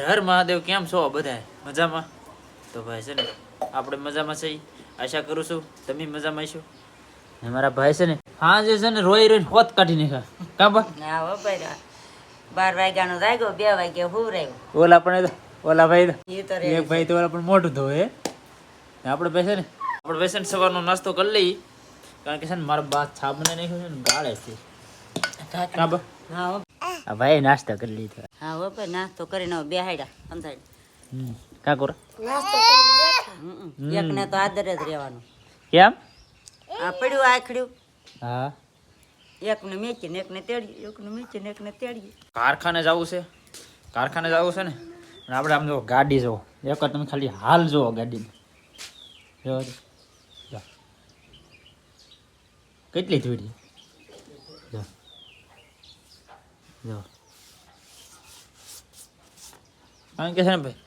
હર મહાદેવ. કેમ છો બધા? મજામાં? તો ભાઈ છે ને આપણે મજામાં છીએ. આશા કરું છું તમે મજામાં હશો. ને મારા ભાઈ છે ને હા જે છે ને રોઈ રોઈને હોત કાઢી નાખ્યા. કા બા? ના હો ભાઈ 12 વાગ્યાનો રાગ્યો 2 વાગ્યા હુવરાયો. ઓલા પણ ઓલા ભાઈ ઈ તો એક ભાઈ તો ઓલા પણ મોઢું ધોવે. આપણે ભાઈ છે ને આપણે ભાઈ છે ને સવારનો નાસ્તો કરી લઈએ. કારણ કે છે ને મારા બા છા બનાવી નાખ્યો છે ને ગાળે છે. કા બા? હા હો આ ભાઈ નાસ્તો કરી લીધો. હા હો ભાઈ નાસ્તો કરીને બેહાડ્યા અંધારી. કા કોર એકને તો આદરે જ રહેવાનું. કેમ? આ પડ્યું આખડ્યું હા એકને મેચીને એકને તેડીએ એકને મેચીને એકને તેડીએ. કારખાને જવું છે. કારખાને જવું છે ને અને આપણે આમ જો ગાડી જોવો એક વાર તમે ખાલી હાલ જોવો ગાડીની જો જો. કેટલી ધૂળી જો જો. કારણ કે છે ને ભાઈ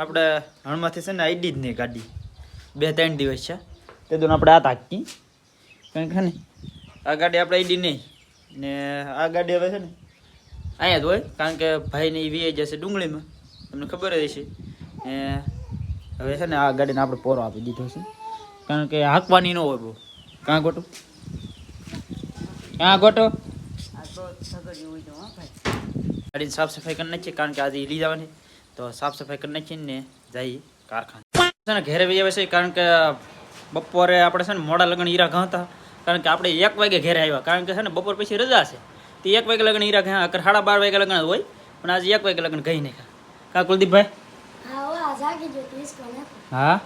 આપણે હણમાંથી છે ને આઈડી જ નહીં ગાડી 2-3 દિવસ છે તે દોન આપણે આ તાકી. કારણ કે ને આ ગાડી આપણે આઈડી નહીં ને આ ગાડી હવે છે ને અહીંયા જ હોય. કારણ કે ભાઈને એ વીઆઈ જશે ડુંગળીમાં તમને ખબર જ હશે. ને હવે છે ને આ ગાડીને આપણે પોરો આપી દીધો છે. કારણ કે હાંકવાની ન હોય બહુ. કાં ગોટો કાં ગોટો આ તો સગડ્યું હોય તો હા ભાઈ. ગાડીની સાફ સફાઈ કરી નાખીએ. કારણ કે આજે લઈ જવાની તો સાફ સફાઈ કરી નાખીને ને જઈએ કારખાને. છે ને ઘરે વહી આવે છે. કારણ કે બપોરે આપણે છે ને મોડા લગ્ન હીરા ઘા હતા. કારણ કે આપણે 1 વાગે ઘરે આવ્યા. કારણ કે છે ને બપોર પછી રજા છે તે 1 વાગે લગ્ન હીરા ઘા 12:30 વાગે લગ્ન હોય પણ આજે 1 વાગે લગ્ન ગઈ નાખ્યા. કા કુલદીપભાઈ? હા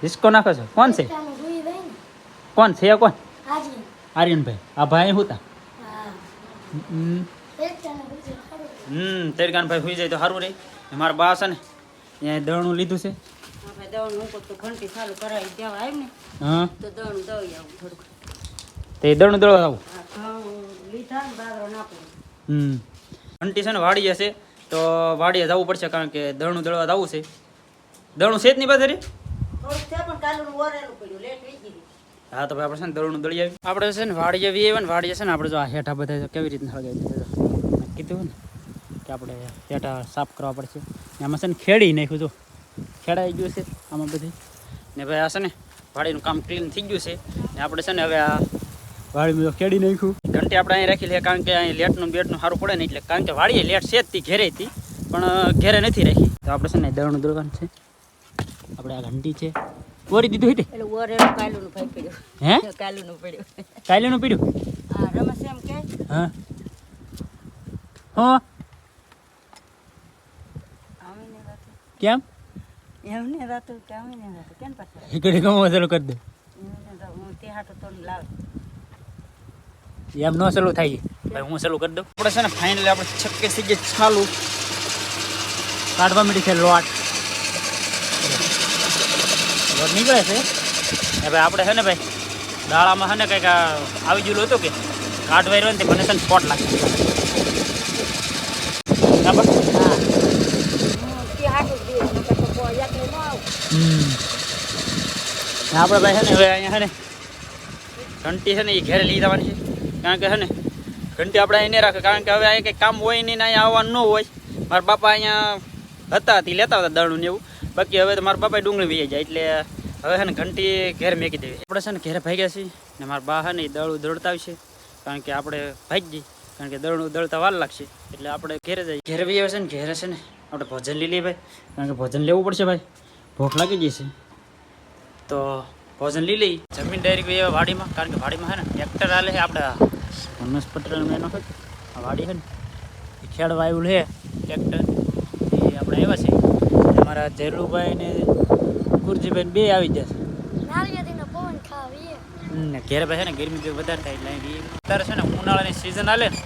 ડિસ્કો નાખો છો? કોણ છે? કોણ છે? કોણ? આર્યનભાઈ. આ ભાઈ હું તા તેરકાનભાઈ સુઈ જાય તો સારું રહે. મારા બા છે ને અહીંયા દળનું લીધું છે. હા ભાઈ દવાનું હું તો ઘંટી ચાલુ કરાવી દેવા આવ્યું ને હા તો દવાનું દઈ આવું થોડુંક. તે દળનું દળવા આવું. હા ઘઉં લીધા ને બાજરો નાખું. ઘંટી છે ને વાડીએ છે તો વાડીએ જવું પડશે. કારણ કે દળનું દળવા જવું છે. દળનું છે જ નહીં પાછળ. થોડુંક છે પણ કાલુનું વરેલું પડ્યું લેટ વીજી ગયું. હા તો ભાઈ આપણે છે ને દળનું દળી આવી. આપણે છે ને વાડીએ વી આવ્યા ને વાડીએ છે ને આપણે જો આ હેઠા બધા કેવી રીતના હળગાવી દીધા કીધું ને કે આપણે હેઠા સાફ કરવા પડશે. એમાં છે ને ખેડી નાખ્યું જો ખેડાઈ ગયું છે આમાં બધી. ને ભાઈ આ છે ને વાડીનું કામ ક્લીન થઈ ગયું છે. ને આપણે છે ને હવે આ વાડીમાં ખેડી નાખ્યું. ઘંટી આપણે અહીં રાખી લે. કારણ કે અહીં લેટનું બેટનું સારું પડે ને એટલે. કારણ કે વાડીએ લેટ છે જ તી ઘેરે હતી પણ ઘેરે નથી રાખી. તો આપણે છે ને દળનું દળવાનું છે. આપણે આ ઘંટી છે ઓરી દીધું હતી એટલે વરેલું કાલુનું ભાઈ પડ્યું. હે કાલુનું પડ્યું. કાયલેનું પીડ્યું. હા રમેશ એમ કે હા હા આવીને રાતું કેમ એમને રાતું કે આવીને રાતું કેમ પાછળ ઘડી કમો ચાલુ કરી દે. એમને તો હું તે હાટો તો લાવ એમ ન ચાલુ થાય ભાઈ હું ચાલુ કરી દઉં. આપણે છે ને ફાઇનલી આપણે છક્કે સીગે ચાલુ કાઢવા માંડી છે લોટ નીકળે છે. એ ભાઈ આપણે છે ને ભાઈ દાળામાં છે ને કંઈક આવી ગયેલું હતું કે કાઢવાઈ રહ્યો ને તે મને છે ને સ્પોટ લાગે બરાબર. હું તે હાટો જ દે નકર તો કોઈ યાત્રે ન આવું. આપણે ભાઈ છે ને હવે અહીંયા છે ને ઘંટી છે ને એ ઘેરે લઈ જવાની છે. કારણ કે છે ને ઘંટી આપણે અહીં નહીં રાખે. કારણ કે હવે અહીંયા કંઈ કામ હોય નહીં ને અહીંયા આવવાનું ન હોય. મારા બાપા અહીંયા હતા તે લેતા હતા દળનું ને એવું. બાકી હવે તો મારા બાપા ડુંગળી વી જાય એટલે હવે છે ને ઘંટી ઘેર મેકી દેવી. આપણે છે ને ઘેરે ભાગ્યા છીએ ને મારા બા છે ને એ દળું દળતા આવશે. કારણ કે આપણે ભાગી જઈએ. કારણ કે દળનું દળતા વાર લાગશે એટલે આપણે ઘેરે જઈએ. ઘેરે બી આવે છે ને ઘેરે છે ને આપણે ભોજન લઈ લઈએ ભાઈ. કારણ કે ભોજન લેવું પડશે ભાઈ ભૂખ લાગી જશે તો ભોજન લઈ લઈએ. જમીન ડાયરેક્ટ બી આવે વાડીમાં. કારણ કે વાડીમાં છે ને ટ્રેક્ટર હાલે છે આપણે હનુમાન પટેલ મેનો છે આ વાડી છે ને એ ખેડવા આવ્યું છે ટ્રેક્ટર એ આપણે આવ્યા છે. અમારા ઝેલુભાઈ ને ગુરજીભાઈ બે આવી જશે ને ઘેર ભાઈ છે ને ગરમી બી વધારે થાય એટલે અત્યારે છે ને ઉનાળાની સિઝન હાલે ને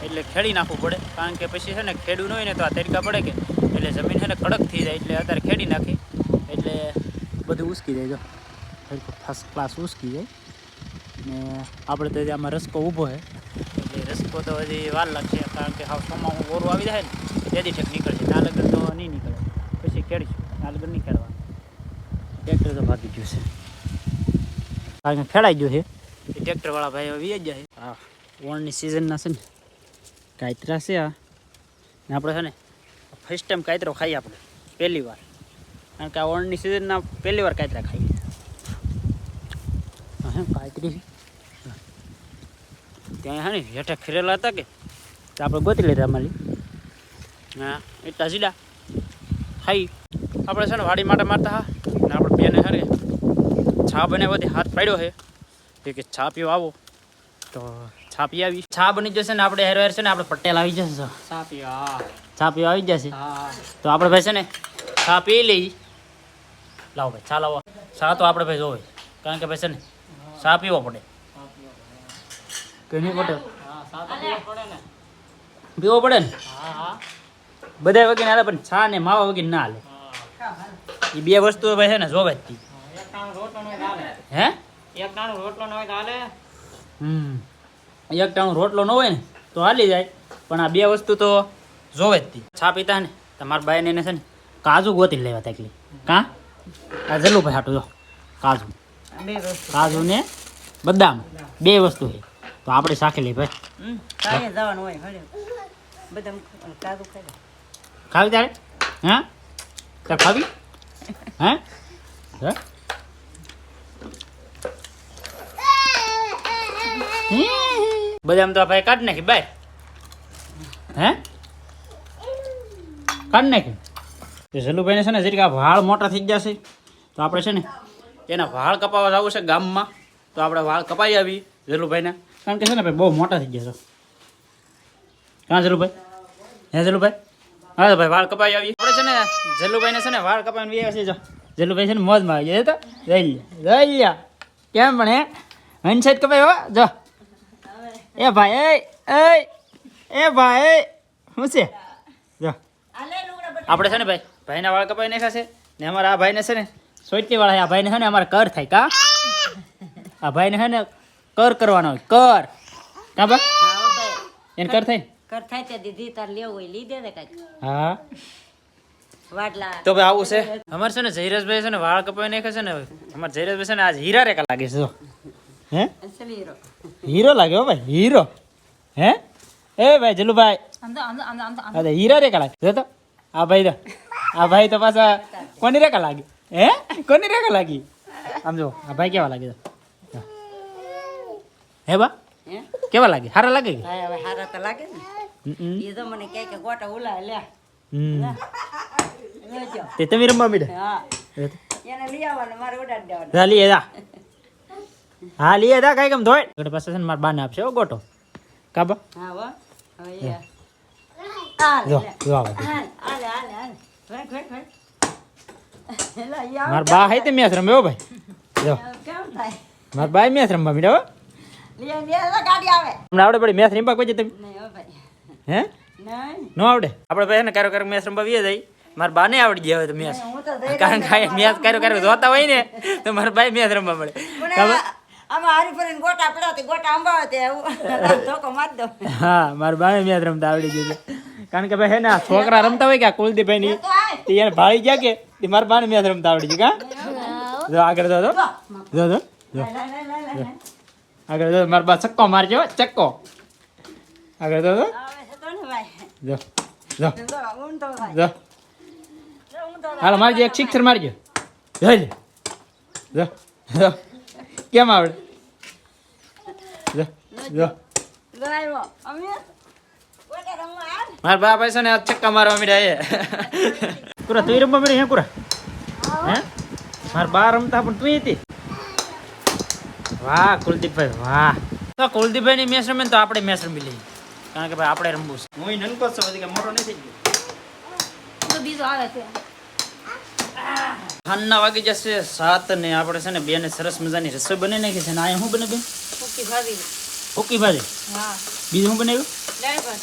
એટલે ખેડી નાખવું પડે. કારણ કે પછી છે ને ખેડવું ન હોય ને તો આ તરીકા પડે કે એટલે જમીન છે ને કડક થઈ જાય એટલે અત્યારે ખેડી નાખી એટલે બધું ઉસકી જાય. જો ફર્સ્ટ ક્લાસ ઉસકી જાય ને આપણે તો આમાં રસકો ઊભો છે એટલે રસકો તો હજી વાર લાગશે. કારણ કે હાવ સોમાં ઓરું આવી જાય ને તેથી ઠેક નીકળશે. ના લગન તો નહીં નીકળે પછી ખેડીશું. ના લગન નહીં ખેડવાનું. ટ્રેક્ટર તો ભાગી ગયું છે કારણ કે ખેડાઈ ગયું છે. એ ટ્રેક્ટરવાળા ભાઈ વી જ જાય. હા ઓણની સિઝનના છે ને કાયતરા છે આ ને આપણે છે ને ફર્સ્ટ ટાઈમ કાતરો ખાઈએ આપણે પહેલી વાર, કારણ કે આ ઓણની સિઝનના પહેલી વાર કાતરા ખાઈએ. હા કાતરી ત્યાં હે ને હેઠે ખીરેલા હતા કે તો આપણે ગોતી લીધા અમારી. હા એટલા જીડા ખાઈ આપણે છે ને વાડી માટે મારતા હા ને આપણે બેને છે ને છા બનાવવાથી હાથ પાડ્યો છે કે છા પીવા આવો તો છા પી આવી. છા બની જશે ને આપણે હેરો હેર છે ને આપણે પટેલ આવી જશે છા પીવા આવી જશે. તો આપણે ભાઈ છે ને છા પી લઈ. લાવો ભાઈ છા લાવો. છા તો આપણે ભાઈ જોવે, કારણ કે ભાઈ છે ને છા પીવો પડે કે નહીં પટેલ? પીવો પડે ને બધા વગેરે હાલે, પણ છા ને માવા વગેરે ના હાલે. એ બે વસ્તુઓ ભાઈ છે ને જોવે જ. હે એક ટાણું રોટલો ન હોય તો હાલે. એક ટાણું રોટલો ન હોય ને તો હાલી જાય, પણ આ બે વસ્તુ તો જોવે જ. છા પીતા ને તમારા બાઈને એને છે ને કાજુ ગોતી લેવા તકલી. કાં આ જલ્લું ભાઈ હાટું જો કાજુ ને બદામ બે વસ્તુ છે તો આપણે શાખી લઈ ભાઈ. જવાનું હોય બધા કાજુ ખાવી તારે? હા તારે ખાવી? હે બદામ તો ભાઈ કાઢ નાખી બાય. હે કાઢ નાખી. જલ્લુભાઈને છે ને જરીક આ વાળ મોટા થઈ જશે તો આપણે છે ને એના વાળ કપાવવા જવું છે ગામમાં, તો આપણે વાળ કપાઈ આવી જલ્લુભાઈના, કારણ કે છે ને ભાઈ બહુ મોટા થઈ ગયા છે. કાં જલ્લુભાઈ? હે જલ્લુભાઈ? હા ભાઈ વાળ કપાઈ આવી. આપણે છે ને જલ્લુભાઈને છે ને વાળ કપાવીને વ્યા છે. જો જલ્લુભાઈ છે ને મોજમાં આવી જાય તો જઈ લ્યા કેમ પણ હે હંસાઈડ કપાઈ હો. જો એ ભાઈ એ ભાઈ શું છે? જો આપણે છે ને ભાઈ ભાઈના વાળ કપાઈ નાખ્યા છે ને અમારા આ ભાઈને છે ને સોટલી વાળા. આ ભાઈને છે ને અમારે કર થાય. કા આ ભાઈને છે ને કર કરવાનો હોય કર. કા બા એને કર થાય કર થાય તે દીધી તાર લેવું હોય લીધે ને કાંઈક. હા વાટલા તો ભાઈ આવું છે અમારે છે ને જયરાજભાઈ છે ને વાળ કપાઈ નાખ્યા છે ને. અમારે જયરાજભાઈ છે ને આજ હીરા રેખા લાગે છે. જો હે હીરો લાગે હો ભાઈ હીરો. હે એ ભાઈ જલ્લુભાઈ અરે હીરા રેખા લાગે. જો તો આ ભાઈ તો આ ભાઈ તો પાછા કોની રેખા લાગે? હે કોની રેખા લાગી? આમ જો આ ભાઈ કેવા લાગે? હે બા કેવા લાગે? સારા લાગે કે? હારા તો લાગે ને. એ તો મને કહે કે ગોટા ઉલા લે લેજો તે તમે રમવા મીડે. હા એને લઈ આવવાનું મારે ઉડાડી દેવાનું. જા લઈએ જા. હા લઈએ જા કઈ કેમ ધોય એટલે પાસે છે ને મારા બાને આપશે હો ગોટો. કાબા હા હો હવે આ જો જો આવે હાલે હાલે હાલે ભાઈ ભાઈ ભાઈ મારા બા હે તે મેચ રમે હો ભાઈ. જો કેમ થાય મારા બા મેચ રમવા મીડે હો. લે ગાડી આવે તમને આવડે પડી મેચ રમવા કોઈ તમે? નહીં હો ભાઈ હે નહીં નો આવડે? આપણે ભાઈ ને ક્યારેક મેચ રમવા વીએ જાય. મારા બાને આવડી ગયા હોય તો મેચ, હું તો કારણ કે મેચ ક્યારેક જોતા હોય ને તો મારા બાઈ મેચ રમવા મળે. આમાં હારી ફરીને ગોટા પડ્યા તે ગોટા અંબાવે તે ધોકો મારી દો. હા મારા બાને મેચ રમતા આવડી ગયું છે, કારણ કે ભાઈ હે ને આ છોકરા રમતા હોય કે આ કુલદીપભાઈ ની તે એને ભાળી ગયા કે તે મારા બાને મેચ રમતા આવડી ગયું. કા જો આગળ જો જો જો જો આગળ જો મારા બા ચક્કો મારજો ચક્કો આગળ જો આવે છે તો ને ભાઈ જો જો ઊન તો ભાઈ જો હાલો મારજો એક સિક્સર મારજો. જોઈ લે જો જો કેમ આવડે? જો જો લાવ્યો અમે ગોટા રમવા આવ મારા બા પૈસા ને ચક્કા મારવા મીડ્યા એ પૂરા તું રમવા મીડી હે પૂરા? હે મારા બા રમતા પણ તું હતી. વાહ કુલદીપભાઈ વાહ. તો કુલદીપભાઈ ની મેચ રમે તો આપણે મેચ રમી લઈએ, કારણ કે ભાઈ આપણે રમવું છે. હું નનકો જ છું, કે મોટો નથી ગયો. તો બીજો આવે છે ખાનના વાગી જશે 7 ને આપણે છે ને બેને સરસ મજાની રસોઈ બનાવી નાખી છે. ને આ શું બને બેન? સુકી ભાજી. સુકી ભાજી. હા બીજું શું બનાવ્યું? દાળ ભાત.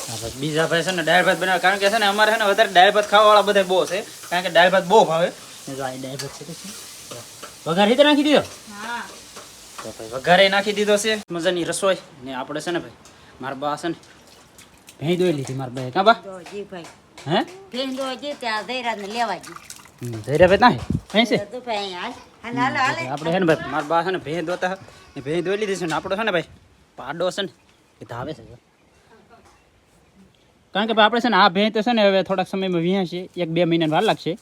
હા બસ બીજા ભાઈ છે ને દાળ ભાત બનાવે, કારણ કે છે ને અમારે છે ને વધારે દાળ ભાત ખાવાવાળા બધા બહુ છે, કારણ કે દાળ ભાત બહુ ભાવે. જો આ દાળ ભાત છે વઘાર રીતે નાખી દીધો. હા તો ભાઈ વઘારે નાખી દીધો છે મજાની રસોઈ. ને આપણે છે ને ભાઈ મારા બા છે ને ભેં દોઈ લીધી મારા બાએ. કાં બા? તો જી ભાઈ હે ભેંડો જે ત્યાં દૈરાજ ને લેવા જી ધૈર્યભાઈ ના ભેં છે તો ભાઈ હાલ હાલ હાલ આપણે છે ને ભાઈ મારા બા છે ને ભેં દોતા ને ભેં દોઈ લીધી છે ને આપણો છે ને ભાઈ પાડો છે ને એ ધાવે છે. કારણ કે ભાઈ આપણે છે ને આ ભેં તો છે ને હવે થોડાક સમયમાં વ્યાં છે 1-2 મહિના વાર લાગશે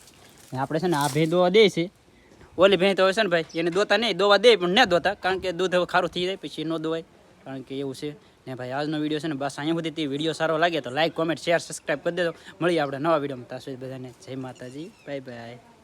અને આપણે છે ને આ ભેં દોવા દે છે ઓલી ભેં તો હવે છે ને ભાઈ એને દોતા નહીં દોવા દે પણ ન દોતા કારણ કે દૂધ હવે ખારું થઈ જાય પછી ન દોવાય કારણ કે એવું છે ને ભાઈ આજનો વિડીયો છે ને બસ અહીંયા સુધી વિડીયો સારો લાગે તો લાઈક કોમેન્ટ શેર સબસ્ક્રાઈબ કરી દેજો મળીએ આપણે નવા વિડીયોમાં ત્યાં સુધી બધાને જય માતાજી બાય બાય.